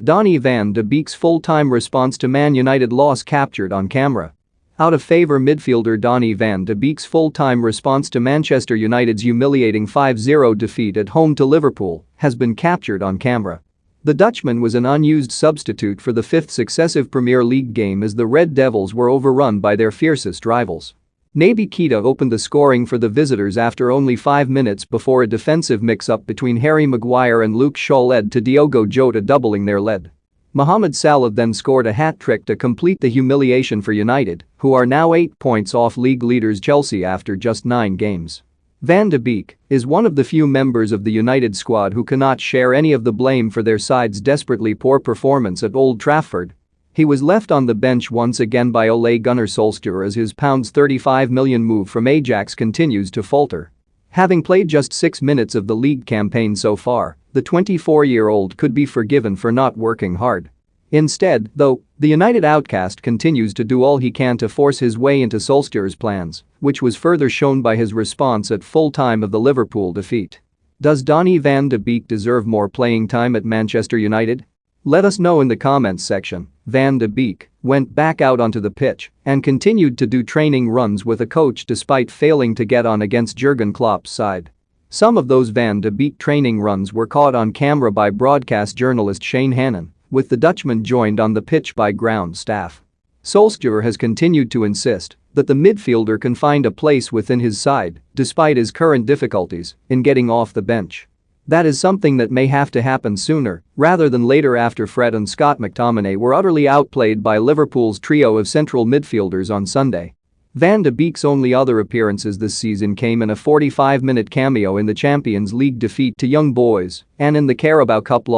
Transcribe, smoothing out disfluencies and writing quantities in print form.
Donny van de Beek's full-time response to Man United loss captured on camera. Out of favour midfielder Donny van de Beek's full-time response to Manchester United's humiliating 5-0 defeat at home to Liverpool has been captured on camera. The Dutchman was an unused substitute for the fifth successive Premier League game as the Red Devils were overrun by their fiercest rivals. Naby Keita opened the scoring for the visitors after only 5 minutes before a defensive mix-up between Harry Maguire and Luke Shaw led to Diogo Jota doubling their lead. Mohamed Salah then scored a hat-trick to complete the humiliation for United, who are now 8 points off league leaders Chelsea after just 9 games. Van de Beek is one of the few members of the United squad who cannot share any of the blame for their side's desperately poor performance at Old Trafford. He was left on the bench once again by Ole Gunnar Solskjaer as his £35 million move from Ajax continues to falter. Having played just 6 minutes of the league campaign so far, the 24-year-old could be forgiven for not working hard. Instead, though, the United outcast continues to do all he can to force his way into Solskjaer's plans, which was further shown by his response at full time of the Liverpool defeat. Does Donny van de Beek deserve more playing time at Manchester United? Let us know in the comments section. Van de Beek went back out onto the pitch and continued to do training runs with a coach despite failing to get on against Jurgen Klopp's side. Some of those Van de Beek training runs were caught on camera by broadcast journalist Shane Hannon, with the Dutchman joined on the pitch by ground staff. Solskjaer has continued to insist that the midfielder can find a place within his side despite his current difficulties in getting off the bench. That is something that may have to happen sooner rather than later after Fred and Scott McTominay were utterly outplayed by Liverpool's trio of central midfielders on Sunday. Van de Beek's only other appearances this season came in a 45-minute cameo in the Champions League defeat to Young Boys and in the Carabao Cup loss